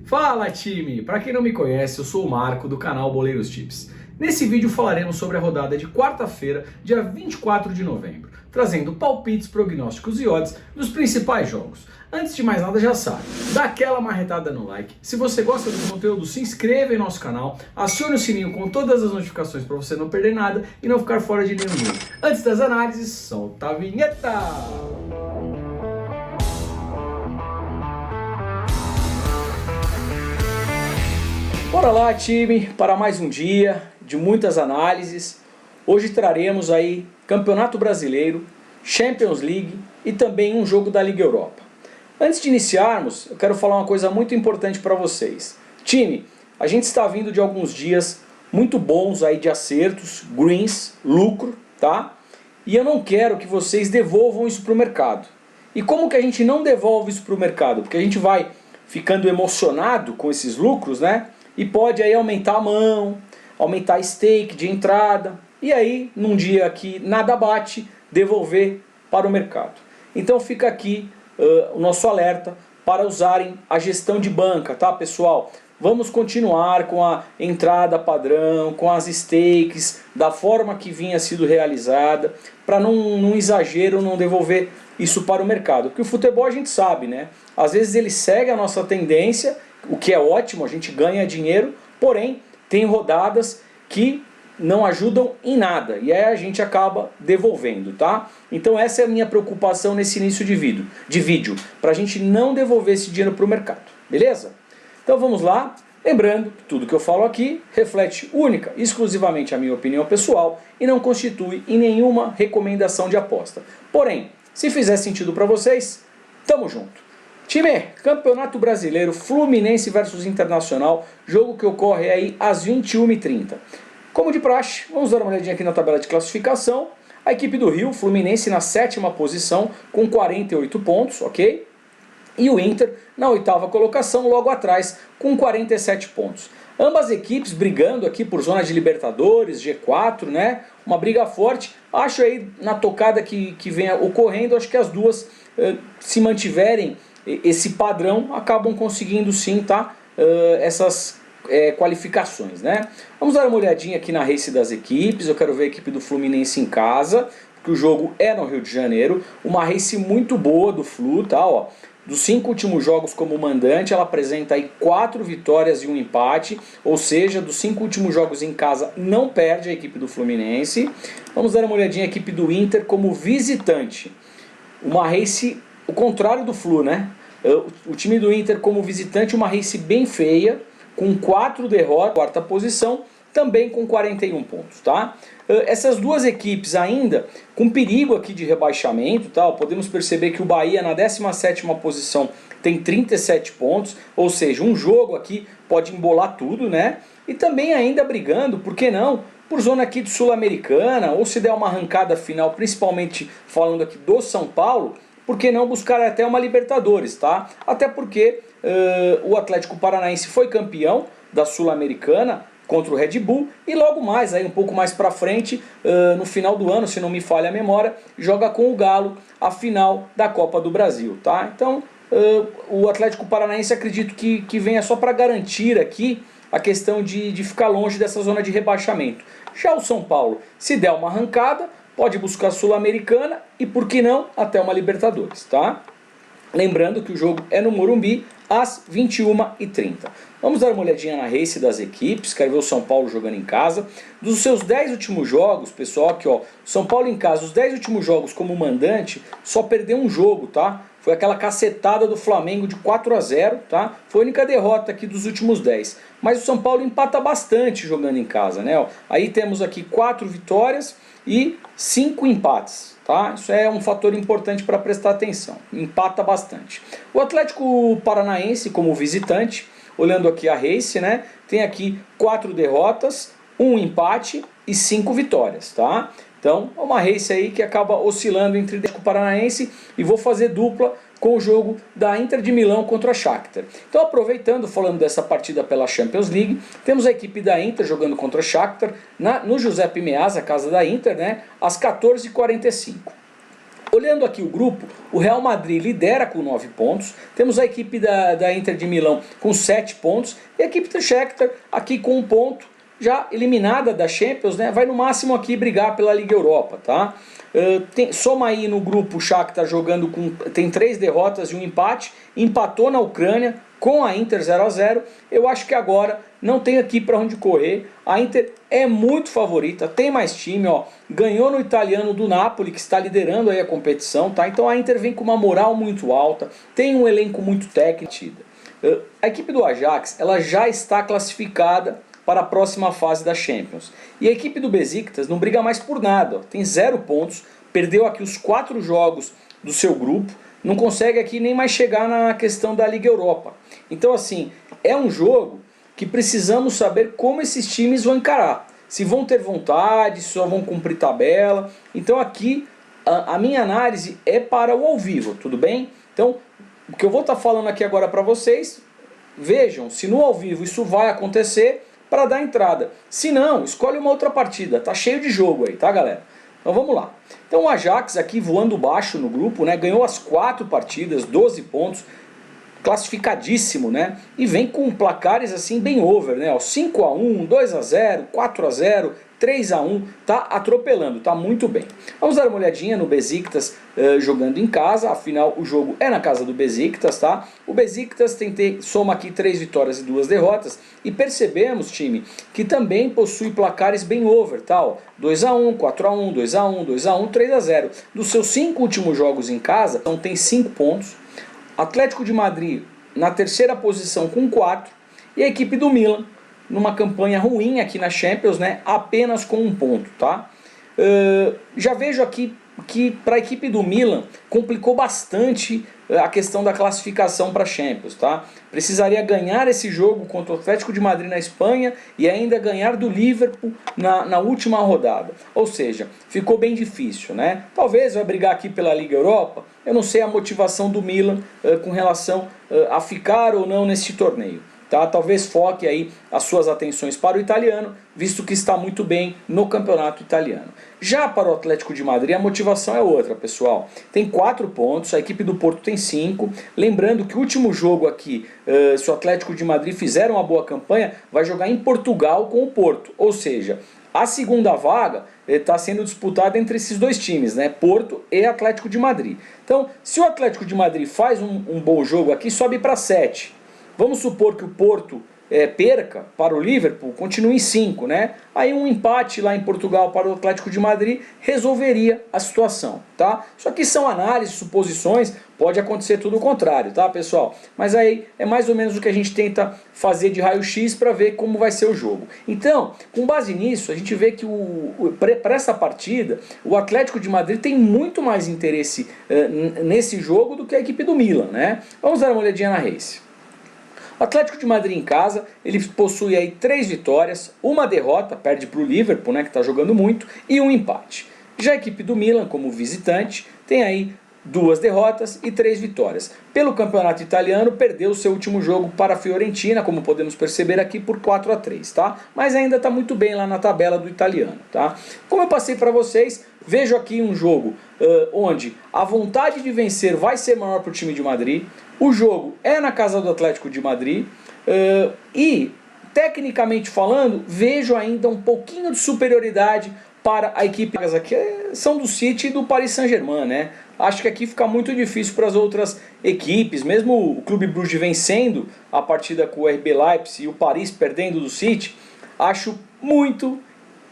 Fala time! Para quem não me conhece, eu sou o Marco do canal Boleiros Tips. Nesse vídeo falaremos sobre a rodada de quarta-feira, dia 24 de novembro, trazendo palpites, prognósticos e odds dos principais jogos. Antes de mais nada, já sabe, dá aquela marretada no like. Se você gosta do conteúdo, se inscreva em nosso canal, acione o sininho com todas as notificações para você não perder nada e não ficar fora de nenhum vídeo. Antes das análises, solta a vinheta! Bora lá, time, para mais um dia de muitas análises. Hoje traremos aí Campeonato Brasileiro, Champions League e também um jogo da Liga Europa. Antes de iniciarmos, eu quero falar uma coisa muito importante para vocês. Time, a gente está vindo de alguns dias muito bons aí de acertos, greens, lucro, tá? E eu não quero que vocês devolvam isso para o mercado. E como que a gente não devolve isso para o mercado? Porque a gente vai ficando emocionado com esses lucros, né? E pode aí aumentar a mão, aumentar a stake de entrada, e aí, num dia que nada bate, devolver para o mercado. Então fica aqui o nosso alerta para usarem a gestão de banca, tá pessoal? Vamos continuar com a entrada padrão, com as stakes, da forma que vinha sido realizada, para não exagero, não devolver isso para o mercado. Porque o futebol a gente sabe, né? Às vezes ele segue a nossa tendência, o que é ótimo, a gente ganha dinheiro, porém tem rodadas que não ajudam em nada e aí a gente acaba devolvendo, tá? Então essa é a minha preocupação nesse início de vídeo, para a gente não devolver esse dinheiro para o mercado, beleza? Então vamos lá, lembrando que tudo que eu falo aqui reflete única e exclusivamente a minha opinião pessoal e não constitui em nenhuma recomendação de aposta. Porém, se fizer sentido para vocês, tamo junto. Time, Campeonato Brasileiro, Fluminense versus Internacional, jogo que ocorre aí às 21h30. Como de praxe, vamos dar uma olhadinha aqui na tabela de classificação. A equipe do Rio, Fluminense na 7ª posição com 48 pontos, ok? E o Inter na 8ª colocação, logo atrás, com 47 pontos. Ambas equipes brigando aqui por zona de Libertadores, G4, né? Uma briga forte. Acho aí na tocada que vem ocorrendo, acho que as duas se mantiverem esse padrão, acabam conseguindo sim, tá? Essas qualificações, né? Vamos dar uma olhadinha aqui na race das equipes. Eu quero ver a equipe do Fluminense em casa, porque o jogo é no Rio de Janeiro. Uma race muito boa do Flu, tá? Ó, dos 5 últimos jogos como mandante, ela apresenta aí 4 vitórias e um empate, ou seja, dos 5 últimos jogos em casa não perde a equipe do Fluminense. Vamos dar uma olhadinha a equipe do Inter como visitante. Uma race, o contrário do Flu, né? O time do Inter como visitante, uma race bem feia, com 4 derrotas, 4ª posição, também com 41 pontos, tá? Essas duas equipes ainda com perigo aqui de rebaixamento, tá? Podemos perceber que o Bahia na 17ª posição tem 37 pontos, ou seja, um jogo aqui pode embolar tudo, né? E também ainda brigando, por que não, por zona aqui de Sul-Americana, ou se der uma arrancada final, principalmente falando aqui do São Paulo, por que não buscar até uma Libertadores, tá? Até porque o Atlético Paranaense foi campeão da Sul-Americana contra o Red Bull e logo mais, aí um pouco mais pra frente, no final do ano, se não me falha a memória, joga com o Galo a final da Copa do Brasil, tá? Então o Atlético Paranaense acredito que venha só para garantir aqui a questão de ficar longe dessa zona de rebaixamento. Já o São Paulo, se der uma arrancada, pode buscar a Sul-Americana e, por que não, até uma Libertadores, tá? Lembrando que o jogo é no Morumbi, às 21h30. Vamos dar uma olhadinha na race das equipes, quero ver o São Paulo jogando em casa. Dos seus 10 últimos jogos, pessoal, aqui ó, São Paulo em casa, os 10 últimos jogos como mandante, só perdeu um jogo, tá? Foi aquela cacetada do Flamengo de 4-0, tá? Foi a única derrota aqui dos últimos 10. Mas o São Paulo empata bastante jogando em casa, né? Aí temos aqui 4 vitórias e 5 empates, tá? Isso é um fator importante para prestar atenção. Empata bastante. O Atlético Paranaense como visitante, olhando aqui a race, né? Tem aqui 4 derrotas, 1 empate e 5 vitórias, tá? Então, é uma race aí que acaba oscilando entre o Atlético Paranaense e vou fazer dupla com o jogo da Inter de Milão contra a Shakhtar. Então, aproveitando, falando dessa partida pela Champions League, temos a equipe da Inter jogando contra a Shakhtar no Giuseppe Meazza, a casa da Inter, né, às 14h45. Olhando aqui o grupo, o Real Madrid lidera com 9 pontos, temos a equipe da Inter de Milão com 7 pontos e a equipe do Shakhtar aqui com 1 ponto, já eliminada da Champions, né? Vai no máximo aqui brigar pela Liga Europa, tá? Soma aí no grupo o Shakhtar jogando tem 3 derrotas e 1 empate, empatou na Ucrânia com a Inter 0-0. Eu acho que agora não tem aqui para onde correr. A Inter é muito favorita, tem mais time, ó. Ganhou no italiano do Napoli, que está liderando aí a competição, tá? Então a Inter vem com uma moral muito alta, tem um elenco muito técnico. A equipe do Ajax, ela já está classificada para a próxima fase da Champions. E a equipe do Besiktas não briga mais por nada, ó. Tem 0 pontos, perdeu aqui os 4 jogos do seu grupo, não consegue aqui nem mais chegar na questão da Liga Europa. Então assim, é um jogo que precisamos saber como esses times vão encarar. Se vão ter vontade, se só vão cumprir tabela. Então aqui a minha análise é para o ao vivo, tudo bem? Então o que eu vou estar falando aqui agora para vocês, vejam se no ao vivo isso vai acontecer para dar entrada. Se não, escolhe uma outra partida, tá cheio de jogo aí, tá galera? Então vamos lá. Então o Ajax aqui voando baixo no grupo, né? Ganhou as 4 partidas, 12 pontos, classificadíssimo, né? E vem com placares assim bem over, né? 5-1, 2-0, 4-0, 3-1, tá atropelando, tá muito bem. Vamos dar uma olhadinha no Besiktas jogando em casa, afinal o jogo é na casa do Besiktas, tá? O Besiktas soma aqui 3 vitórias e 2 derrotas e percebemos, time, que também possui placares bem over, tá? 2-1, 4-1, 2-1, 2-1, 3-0. Dos seus 5 últimos jogos em casa, então tem 5 pontos. Atlético de Madrid na terceira posição com 4 e a equipe do Milan numa campanha ruim aqui na Champions, né, apenas com 1 ponto, tá? Já vejo aqui que para a equipe do Milan complicou bastante a questão da classificação para a Champions, tá? Precisaria ganhar esse jogo contra o Atlético de Madrid na Espanha e ainda ganhar do Liverpool na última rodada. Ou seja, ficou bem difícil, né? Talvez vai brigar aqui pela Liga Europa. Eu não sei a motivação do Milan com relação a ficar ou não nesse torneio. Tá? Talvez foque aí as suas atenções para o italiano, visto que está muito bem no campeonato italiano. Já para o Atlético de Madrid a motivação é outra, pessoal. Tem 4 pontos, a equipe do Porto tem 5. Lembrando que o último jogo aqui, se o Atlético de Madrid fizer uma boa campanha, vai jogar em Portugal com o Porto. Ou seja, a segunda vaga está sendo disputada entre esses dois times, né? Porto e Atlético de Madrid. Então, se o Atlético de Madrid faz um bom jogo aqui, sobe para 7. Vamos supor que o Porto perca para o Liverpool, continue em 5, né? Aí um empate lá em Portugal para o Atlético de Madrid resolveria a situação, tá? Isso aqui são análises, suposições, pode acontecer tudo o contrário, tá, pessoal? Mas aí é mais ou menos o que a gente tenta fazer de raio-x para ver como vai ser o jogo. Então, com base nisso, a gente vê que para essa partida, o Atlético de Madrid tem muito mais interesse nesse jogo do que a equipe do Milan, né? Vamos dar uma olhadinha na race. O Atlético de Madrid em casa, ele possui aí 3 vitórias, 1 derrota, perde para o Liverpool, né, que está jogando muito, e 1 empate. Já a equipe do Milan, como visitante, tem aí 2 derrotas e 3 vitórias. Pelo campeonato italiano, perdeu seu último jogo para a Fiorentina, como podemos perceber aqui, por 4-3, tá? Mas ainda está muito bem lá na tabela do italiano, tá? Como eu passei para vocês, vejo aqui um jogo onde a vontade de vencer vai ser maior para o time de Madrid. O jogo é na casa do Atlético de Madrid e, tecnicamente falando, vejo ainda um pouquinho de superioridade para a equipe aqui são do City e do Paris Saint-Germain, né? Acho que aqui fica muito difícil para as outras equipes, mesmo o Clube Bruges vencendo a partida com o RB Leipzig e o Paris perdendo do City, acho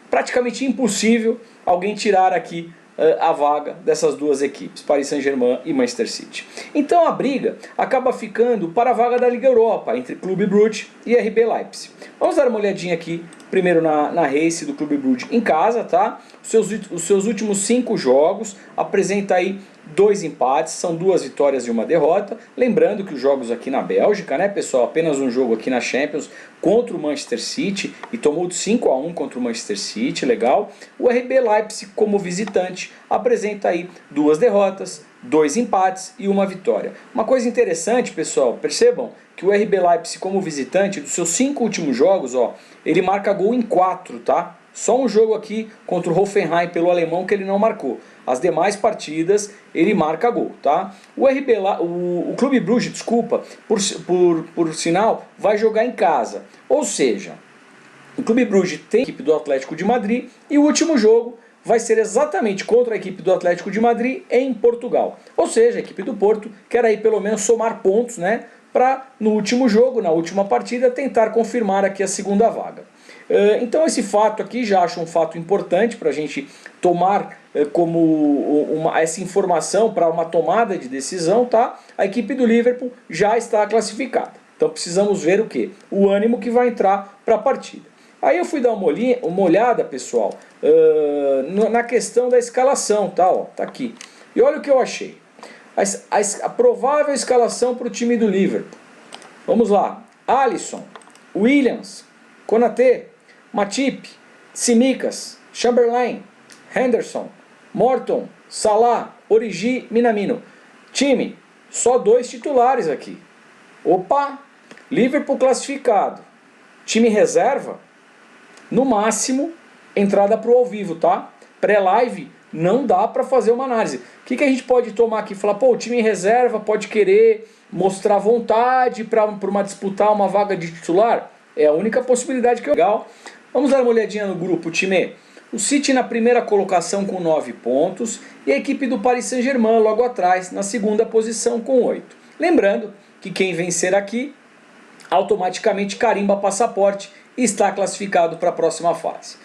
praticamente impossível alguém tirar aqui a vaga dessas duas equipes, Paris Saint-Germain e Manchester City. Então a briga acaba ficando para a vaga da Liga Europa, entre Clube Brugge e RB Leipzig. Vamos dar uma olhadinha aqui, primeiro na race do Clube Brugge em casa, tá? Os seus últimos 5 jogos, apresenta aí 2 empates, são 2 vitórias e 1 derrota. Lembrando que os jogos aqui na Bélgica, né, pessoal, apenas um jogo aqui na Champions contra o Manchester City e tomou de 5-1 contra o Manchester City, legal. O RB Leipzig, como visitante, apresenta aí 2 derrotas, 2 empates e 1 vitória. Uma coisa interessante, pessoal, percebam que o RB Leipzig, como visitante, dos seus 5 últimos jogos, ó, ele marca gol em 4, tá? Só um jogo aqui contra o Hoffenheim pelo alemão que ele não marcou. As demais partidas ele marca gol, tá? O Clube Bruges, desculpa, por sinal, vai jogar em casa. Ou seja, o Clube Bruges tem a equipe do Atlético de Madrid e o último jogo vai ser exatamente contra a equipe do Atlético de Madrid em Portugal. Ou seja, a equipe do Porto quer aí pelo menos somar pontos, né? Para no último jogo, na última partida, tentar confirmar aqui a segunda vaga. Então esse fato aqui já acho um fato importante para a gente tomar como essa informação para uma tomada de decisão, tá? A equipe do Liverpool já está classificada. Então precisamos ver o quê? O ânimo que vai entrar para a partida. Aí eu fui dar uma olhada, pessoal, na questão da escalação, tá? Ó, tá aqui. E olha o que eu achei. A provável escalação para o time do Liverpool. Vamos lá. Alisson, Williams, Konaté, Matip, Tsimikas, Chamberlain, Henderson, Morton, Salah, Origi, Minamino. Time, só 2 titulares aqui. Opa, Liverpool classificado. Time reserva, no máximo, entrada para o ao vivo, tá? Pré-live, não dá para fazer uma análise. O que a gente pode tomar aqui? Falar, pô, o time em reserva pode querer mostrar vontade para disputar uma vaga de titular? É a única possibilidade que eu... Legal. Vamos dar uma olhadinha no grupo, time. O City na primeira colocação com 9 pontos e a equipe do Paris Saint-Germain logo atrás, na segunda posição com 8. Lembrando que quem vencer aqui, automaticamente carimba passaporte e está classificado para a próxima fase.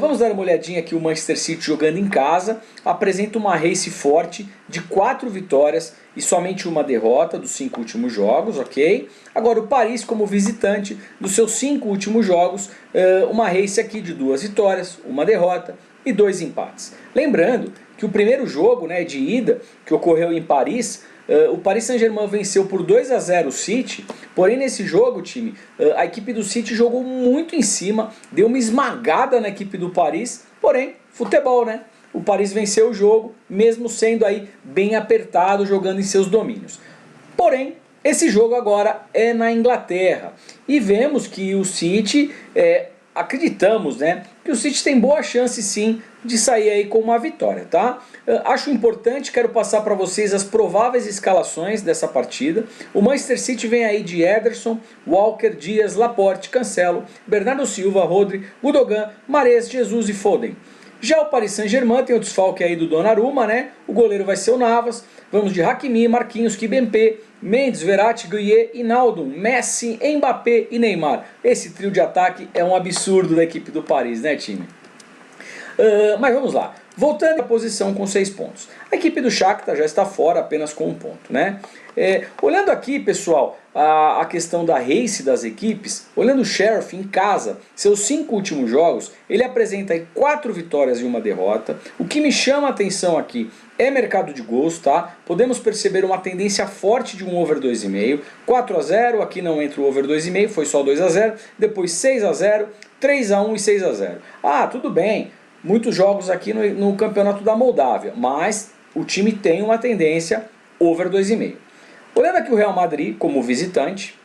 Vamos dar uma olhadinha aqui, o Manchester City jogando em casa, apresenta uma race forte de 4 vitórias e somente uma derrota dos 5 últimos jogos, ok? Agora o Paris como visitante, dos seus 5 últimos jogos, uma race aqui de 2 vitórias, uma derrota e 2 empates. Lembrando que o primeiro jogo, né, de ida, que ocorreu em Paris, o Paris Saint-Germain venceu por 2-0 o City, porém nesse jogo, time, a equipe do City jogou muito em cima, deu uma esmagada na equipe do Paris, porém, futebol, né? O Paris venceu o jogo, mesmo sendo aí bem apertado, jogando em seus domínios. Porém, esse jogo agora é na Inglaterra, e vemos que o City, acreditamos, né, que o City tem boa chance sim de sair aí com uma vitória, tá? Acho importante, quero passar para vocês as prováveis escalações dessa partida. O Manchester City vem aí de Ederson, Walker, Dias, Laporte, Cancelo, Bernardo Silva, Rodri, Gundogan, Mahrez, Jesus e Foden. Já o Paris Saint-Germain tem o desfalque aí do Donnarumma, né? O goleiro vai ser o Navas. Vamos de Hakimi, Marquinhos, Kimpembe, Mendes, Verratti, Gueye, Hinaldo, Messi, Mbappé e Neymar. Esse trio de ataque é um absurdo da equipe do Paris, né, time? Mas vamos lá. Voltando à posição com 6 pontos. A equipe do Shakhtar já está fora apenas com 1 ponto, né? Olhando aqui, pessoal, a questão da race das equipes, olhando o Sheriff em casa, seus 5 últimos jogos, ele apresenta aí 4 vitórias e 1 derrota. O que me chama a atenção aqui é mercado de gols, tá? Podemos perceber uma tendência forte de um over 2,5. 4-0, aqui não entra o over 2,5, foi só 2-0. Depois 6-0, 3-1 e 6-0. Ah, tudo bem. Muitos jogos aqui no campeonato da Moldávia, mas o time tem uma tendência over 2,5. Olhando aqui o Real Madrid como visitante,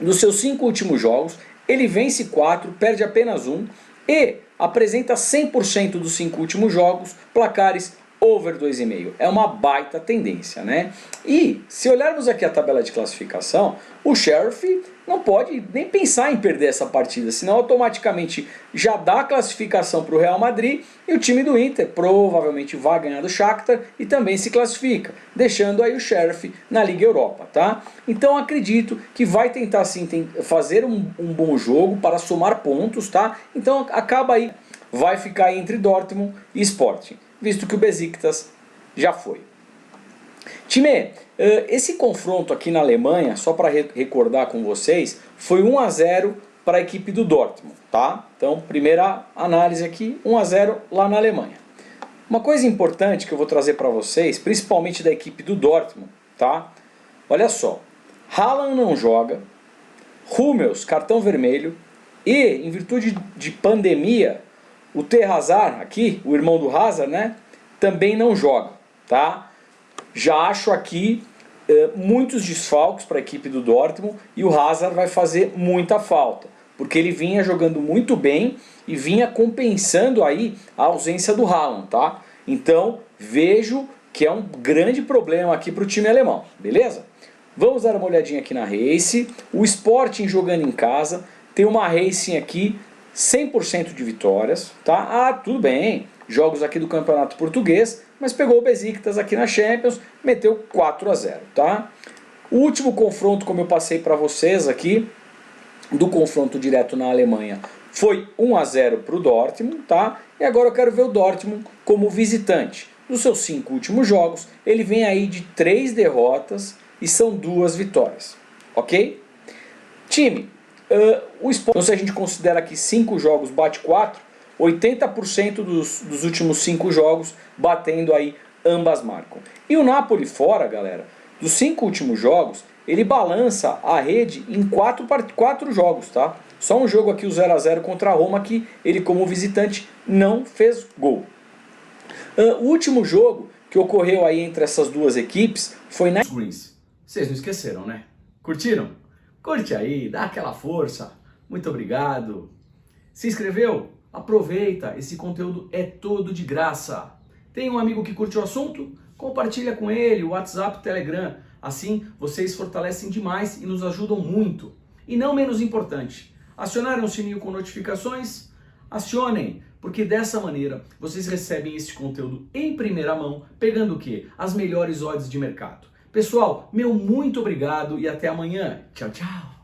nos seus 5 últimos jogos, ele vence 4, perde apenas 1 e apresenta 100% dos 5 últimos jogos, placares over 2,5. É uma baita tendência, né? E se olharmos aqui a tabela de classificação, o Sheriff não pode nem pensar em perder essa partida, senão automaticamente já dá a classificação para o Real Madrid e o time do Inter provavelmente vai ganhar do Shakhtar e também se classifica, deixando aí o Sheriff na Liga Europa, tá? Então acredito que vai tentar sim fazer um bom jogo para somar pontos, tá? Então acaba aí, vai ficar entre Dortmund e Sporting, visto que o Besiktas já foi. Time, esse confronto aqui na Alemanha, só para recordar com vocês, foi 1-0 para a equipe do Dortmund, tá? Então, primeira análise aqui, 1-0 lá na Alemanha. Uma coisa importante que eu vou trazer para vocês, principalmente da equipe do Dortmund, tá? Olha só, Haaland não joga, Hummels, cartão vermelho, e, em virtude de pandemia, o Hazard aqui, o irmão do Hazard, né, também não joga, tá? Já acho aqui muitos desfalques para a equipe do Dortmund e o Hazard vai fazer muita falta, porque ele vinha jogando muito bem e vinha compensando aí a ausência do Haaland, tá? Então vejo que é um grande problema aqui para o time alemão, beleza? Vamos dar uma olhadinha aqui na Race. O Sporting jogando em casa tem uma Racing aqui 100% de vitórias, tá? Ah, tudo bem, jogos aqui do Campeonato Português, mas pegou o Besiktas aqui na Champions, meteu 4-0, tá? O último confronto, como eu passei para vocês aqui, do confronto direto na Alemanha, foi 1-0 para o Dortmund, tá? E agora eu quero ver o Dortmund como visitante. Nos seus 5 últimos jogos, ele vem aí de 3 derrotas e são 2 vitórias, ok? Time, o Sporting, então se a gente considera aqui 5 jogos bate 4, 80% dos últimos 5 jogos batendo aí ambas marcam. E o Napoli fora, galera, dos 5 últimos jogos, ele balança a rede em 4 jogos, tá? Só um jogo aqui, o 0-0 contra a Roma, que ele como visitante não fez gol. O último jogo que ocorreu aí entre essas duas equipes foi na Greens. Vocês não esqueceram, né? Curtiram? Curte aí, dá aquela força. Muito obrigado. Se inscreveu? Aproveita, esse conteúdo é todo de graça. Tem um amigo que curte o assunto? Compartilha com ele, o WhatsApp, o Telegram. Assim, vocês fortalecem demais e nos ajudam muito. E não menos importante, acionaram o sininho com notificações? Acionem, porque dessa maneira vocês recebem esse conteúdo em primeira mão, pegando o quê? As melhores odds de mercado. Pessoal, meu muito obrigado e até amanhã. Tchau, tchau.